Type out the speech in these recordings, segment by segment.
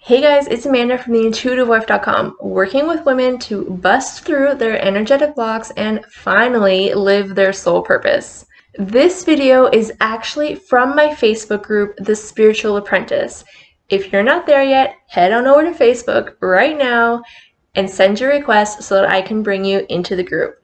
Hey guys, it's Amanda from theintuitivewife.com, working with women to bust through their energetic blocks and finally live their soul purpose. This video is actually from my Facebook group, The Spiritual Apprentice. If you're not there yet, head on over to Facebook right now and send your request so that I can bring you into the group.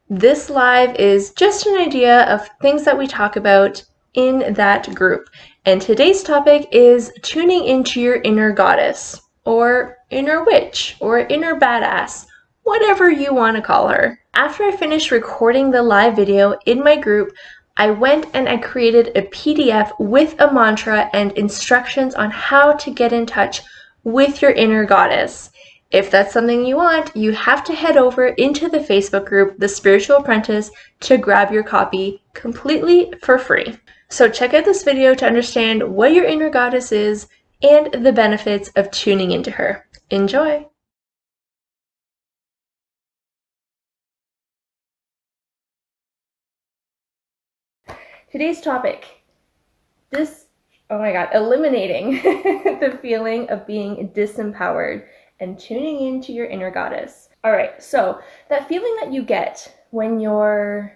This live is just an idea of things that we talk about in that group. And today's topic is tuning into your inner goddess, or inner witch, or inner badass, whatever you want to call her. After I finished recording the live video in my group, I went and I created a PDF with a mantra and instructions on how to get in touch with your inner goddess. If that's something you want, you have to head over into the Facebook group, The Spiritual Apprentice, to grab your copy completely for free. So check out this video to understand what your inner goddess is and the benefits of tuning into her. Enjoy! Today's topic, eliminating the feeling of being disempowered and tuning into your inner goddess. All right, so that feeling that you get when you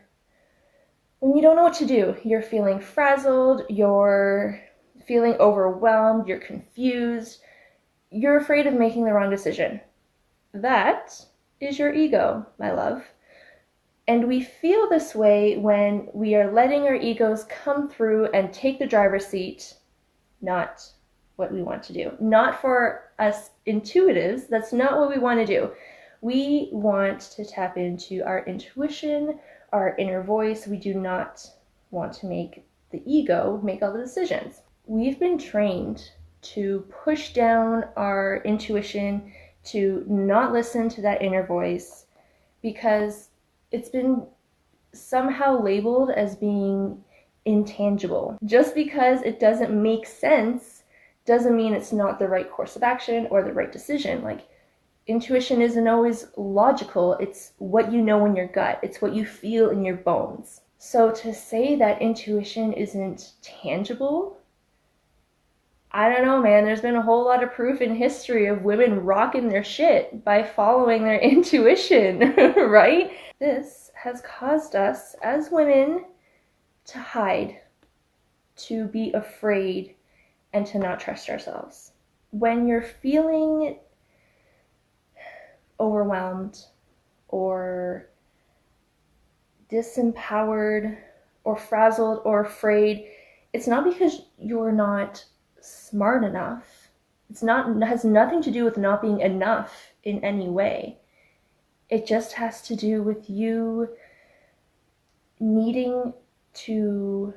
don't know what to do, you're feeling frazzled, you're feeling overwhelmed, you're confused, you're afraid of making the wrong decision. That is your ego, my love. And we feel this way when we are letting our egos come through and take the driver's seat, not what we want to do. Not for us intuitives, that's not what we want to do. We want to tap into our intuition, our inner voice. We do not want to make the ego make all the decisions. We've been trained to push down our intuition, to not listen to that inner voice, because it's been somehow labeled as being intangible. Just because it doesn't make sense doesn't mean it's not the right course of action or the right decision. Like, intuition isn't always logical. It's what you know in your gut. It's what you feel in your bones. So to say that intuition isn't tangible, I don't know, man. There's been a whole lot of proof in history of women rocking their shit by following their intuition, right? This has caused us as women to hide, to be afraid, and to not trust ourselves. When you're feeling overwhelmed or disempowered or frazzled or afraid, it's not because you're not smart enough. It has nothing to do with not being enough in any way. It just has to do with you needing to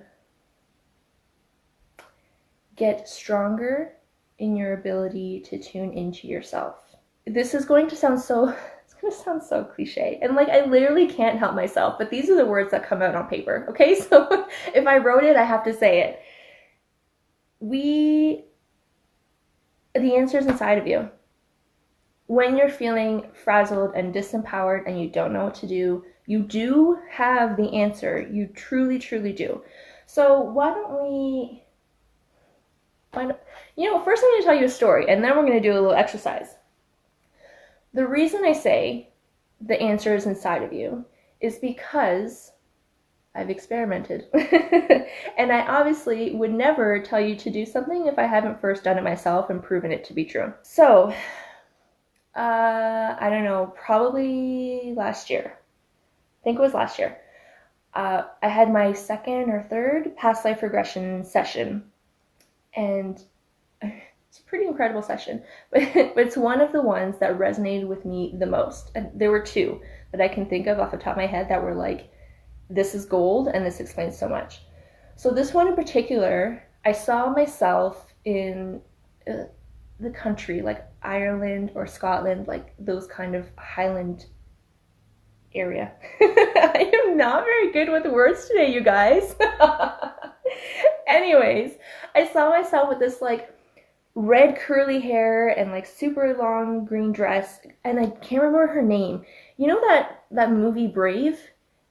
get stronger in your ability to tune into yourself. This is going to sound so cliche, and like, I literally can't help myself, but these are the words that come out on paper, okay? So if I wrote it, I have to say it. The answer is inside of you. When you're feeling frazzled and disempowered and you don't know what to do, you do have the answer. You truly, truly do. So first I'm going to tell you a story, and then we're going to do a little exercise. The reason I say the answer is inside of you is because I've experimented. And I obviously would never tell you to do something if I haven't first done it myself and proven it to be true. So, I don't know, probably last year. I think it was last year. I had my second or third past life regression session. And it's a pretty incredible session, but it's one of the ones that resonated with me the most. And there were two that I can think of off the top of my head that were like, this is gold and this explains so much. So this one in particular, I saw myself in the country, like Ireland or Scotland, like those kind of Highland area. I am not very good with words today, you guys. Anyways, I saw myself with this like red curly hair and like super long green dress, and I can't remember her name. You know that movie Brave?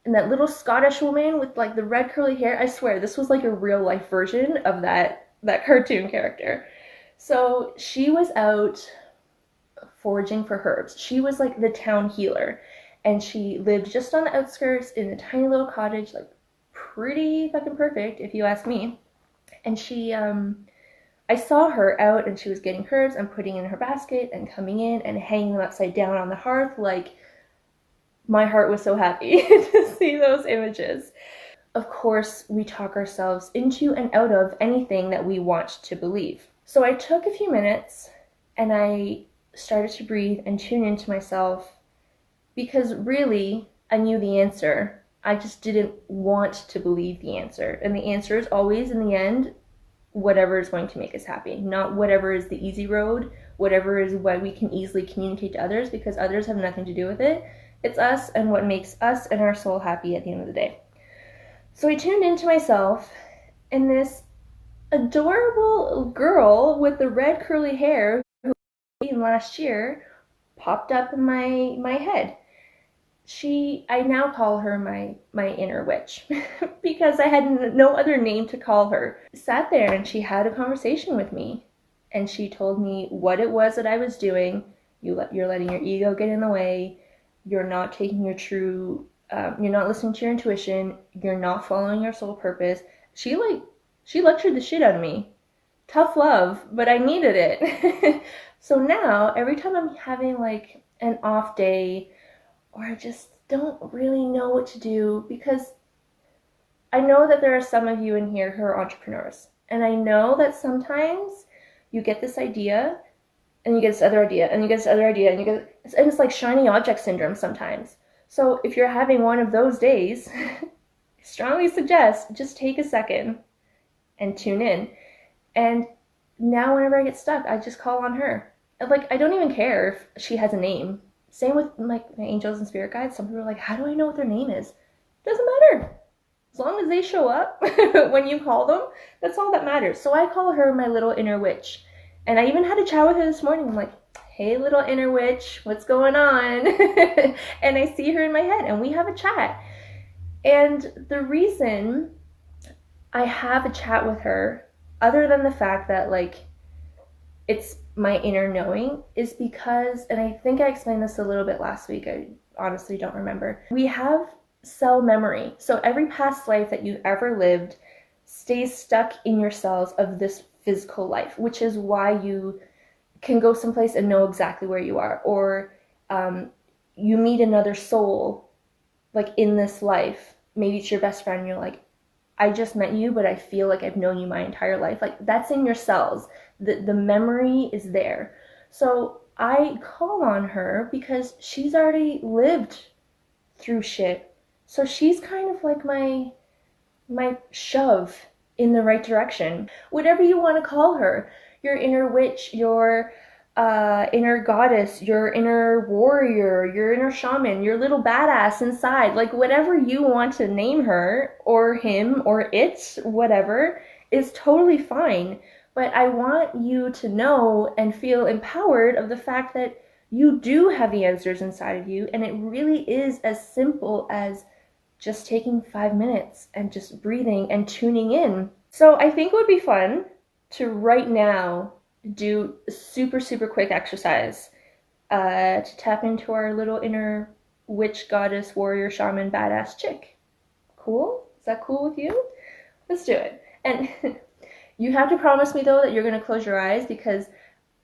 And that little Scottish woman with like the red curly hair? I swear, this was like a real life version of that cartoon character. So she was out foraging for herbs. She was like the town healer, and she lived just on the outskirts in a tiny little cottage, like pretty fucking perfect if you ask me. And I saw her out and she was getting herbs and putting in her basket and coming in and hanging them upside down on the hearth. Like, my heart was so happy to see those images. Of course, we talk ourselves into and out of anything that we want to believe. So I took a few minutes and I started to breathe and tune into myself, because really, I knew the answer. I just didn't want to believe the answer. And the answer is always, in the end, whatever is going to make us happy, not whatever is the easy road, whatever is what we can easily communicate to others, because others have nothing to do with it. It's us and what makes us and our soul happy at the end of the day. So I tuned into myself, and this adorable girl with the red curly hair who last year popped up in my head. I now call her my inner witch because I had no other name to call her. Sat there and she had a conversation with me, and she told me what it was that I was doing. You're letting your ego get in the way. You're not taking your true. You're not listening to your intuition. You're not following your soul purpose. She lectured the shit out of me. Tough love, but I needed it. So now every time I'm having like an off day, or I just don't really know what to do, because I know that there are some of you in here who are entrepreneurs. And I know that sometimes you get this idea and you get this other idea and you get this other idea and it's like shiny object syndrome sometimes. So if you're having one of those days, I strongly suggest just take a second and tune in. And now whenever I get stuck, I just call on her. Like, I don't even care if she has a name. Same with like my angels and spirit guides. Some people are like, how do I know what their name is? Doesn't matter. As long as they show up when you call them, that's all that matters. So I call her my little inner witch. And I even had a chat with her this morning. I'm like, hey, little inner witch, what's going on? And I see her in my head and we have a chat. And the reason I have a chat with her, other than the fact that like it's my inner knowing, is because, and I think I explained this a little bit last week, I honestly don't remember, we have cell memory. So every past life that you've ever lived stays stuck in your cells of this physical life, which is why you can go someplace and know exactly where you are, or you meet another soul like in this life. Maybe it's your best friend and you're like, I just met you, but I feel like I've known you my entire life. Like, that's in your cells. The memory is there. So I call on her because she's already lived through shit. So she's kind of like my shove in the right direction. Whatever you want to call her, your inner witch, your inner goddess, your inner warrior, your inner shaman, your little badass inside, like whatever you want to name her or him or it, whatever, is totally fine. But I want you to know and feel empowered of the fact that you do have the answers inside of you, and it really is as simple as just taking 5 minutes and just breathing and tuning in. So I think it would be fun to right now do a super, super quick exercise to tap into our little inner witch, goddess, warrior, shaman, badass chick. Cool? Is that cool with you? Let's do it. And you have to promise me, though, that you're going to close your eyes, because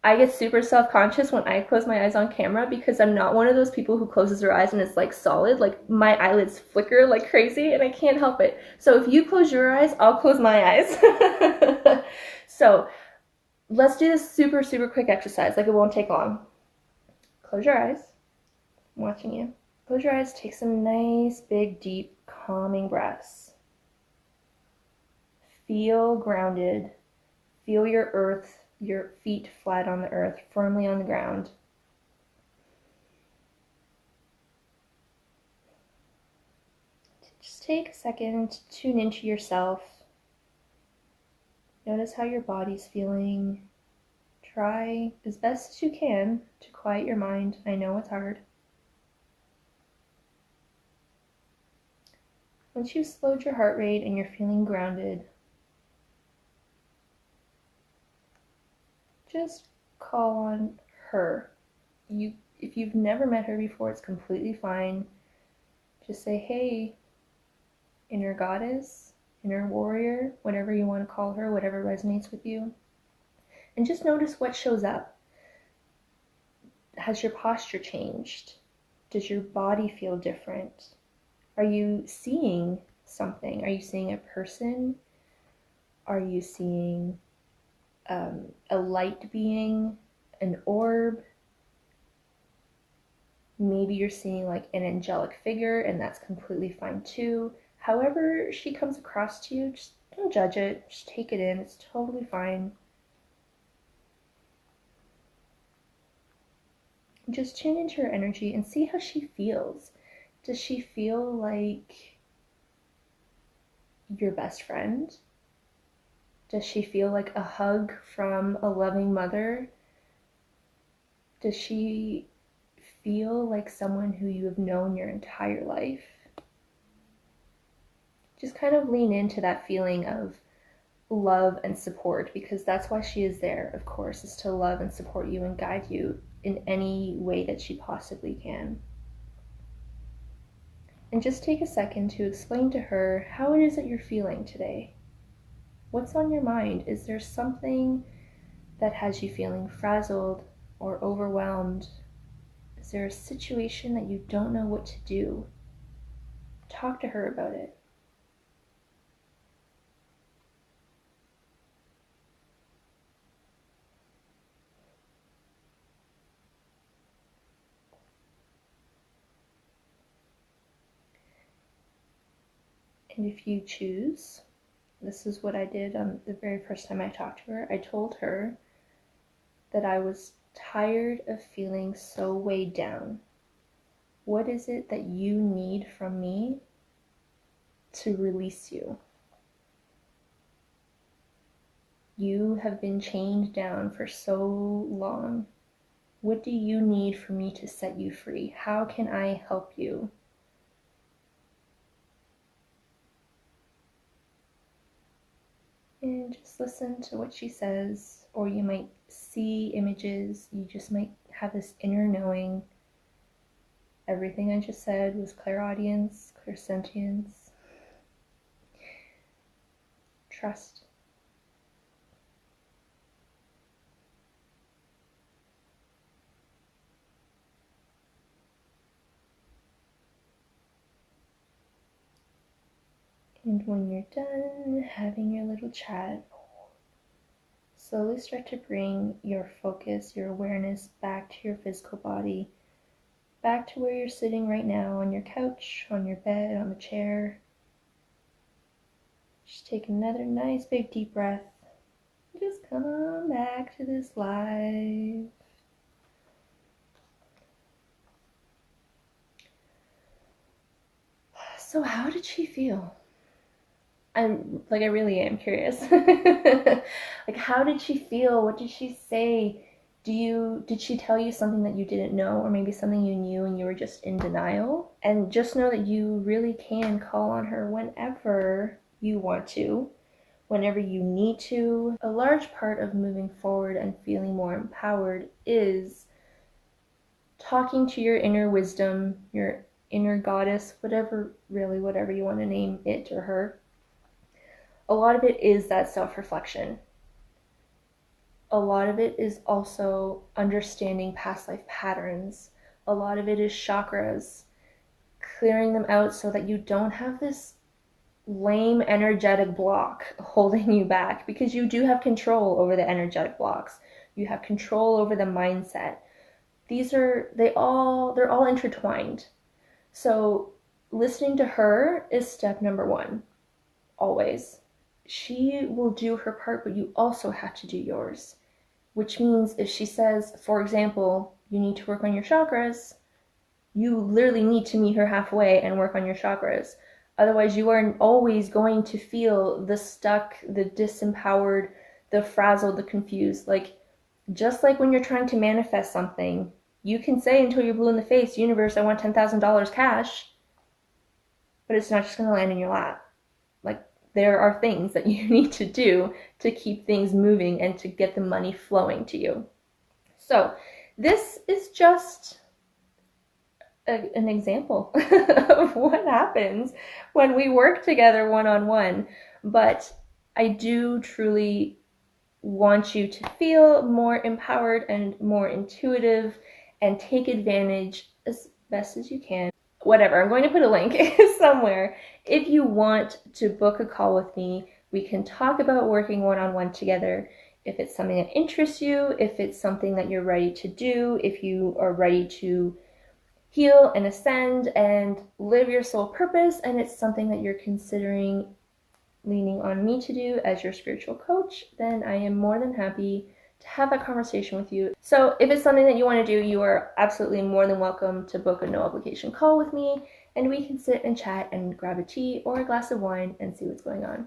I get super self-conscious when I close my eyes on camera, because I'm not one of those people who closes their eyes and it's like solid. Like, my eyelids flicker like crazy and I can't help it. So if you close your eyes, I'll close my eyes. So let's do this super, super quick exercise. Like, it won't take long. Close your eyes. I'm watching you. Close your eyes. Take some nice, big, deep, calming breaths. Feel grounded. Feel your feet flat on the earth, firmly on the ground. Just take a second to tune into yourself. Notice how your body's feeling. Try as best as you can to quiet your mind. I know it's hard. Once you've slowed your heart rate and you're feeling grounded, just call on her. If you've never met her before, it's completely fine. Just say, hey, inner goddess, inner warrior, whatever you want to call her, whatever resonates with you. And just notice what shows up. Has your posture changed? Does your body feel different? Are you seeing something? Are you seeing a person? Are you seeing a light being, an orb? Maybe you're seeing like an angelic figure, and that's completely fine too. However she comes across to you, just don't judge it. Just take it in. It's totally fine. Just tune into her energy and see how she feels. Does she feel like your best friend? Does she feel like a hug from a loving mother? Does she feel like someone who you have known your entire life? Just kind of lean into that feeling of love and support, because that's why she is there, of course, is to love and support you and guide you in any way that she possibly can. And just take a second to explain to her how it is that you're feeling today. What's on your mind? Is there something that has you feeling frazzled or overwhelmed? Is there a situation that you don't know what to do? Talk to her about it. And if you choose, this is what I did on the very first time I talked to her. I told her that I was tired of feeling so weighed down. What is it that you need from me to release you? You have been chained down for so long. What do you need for me to set you free? How can I help you? And just listen to what she says, or you might see images, you just might have this inner knowing. Everything I just said was clairaudience, clairsentience. Trust. And when you're done having your little chat, slowly start to bring your focus, your awareness back to your physical body, back to where you're sitting right now, on your couch, on your bed, on the chair. Just take another nice big deep breath. Just come on back to this life. So how did she feel? I really am curious. Like, how did she feel? What did she say? Did she tell you something that you didn't know, or maybe something you knew and you were just in denial? And just know that you really can call on her whenever you want to, whenever you need to. A large part of moving forward and feeling more empowered is talking to your inner wisdom, your inner goddess, whatever you want to name it or her. A lot of it is that self-reflection. A lot of it is also understanding past life patterns. A lot of it is chakras, clearing them out so that you don't have this lame energetic block holding you back, because you do have control over the energetic blocks. You have control over the mindset. They're all intertwined. So listening to her is step number one, always. She will do her part, but you also have to do yours. Which means if she says, for example, you need to work on your chakras, you literally need to meet her halfway and work on your chakras. Otherwise, you are always going to feel the stuck, the disempowered, the frazzled, the confused. Just like when you're trying to manifest something, you can say until you're blue in the face, universe, I want $10,000 cash, but it's not just going to land in your lap. there are things that you need to do to keep things moving and to get the money flowing to you. So this is just an example of what happens when we work together one-on-one. But I do truly want you to feel more empowered and more intuitive and take advantage as best as you can. Whatever, I'm going to put a link somewhere. If you want to book a call with me, we can talk about working one-on-one together. If it's something that interests you, if it's something that you're ready to do, if you are ready to heal and ascend and live your soul purpose, and it's something that you're considering leaning on me to do as your spiritual coach, then I am more than happy to have that conversation with you. So if it's something that you want to do, you are absolutely more than welcome to book a no obligation call with me, and we can sit and chat and grab a tea or a glass of wine and see what's going on.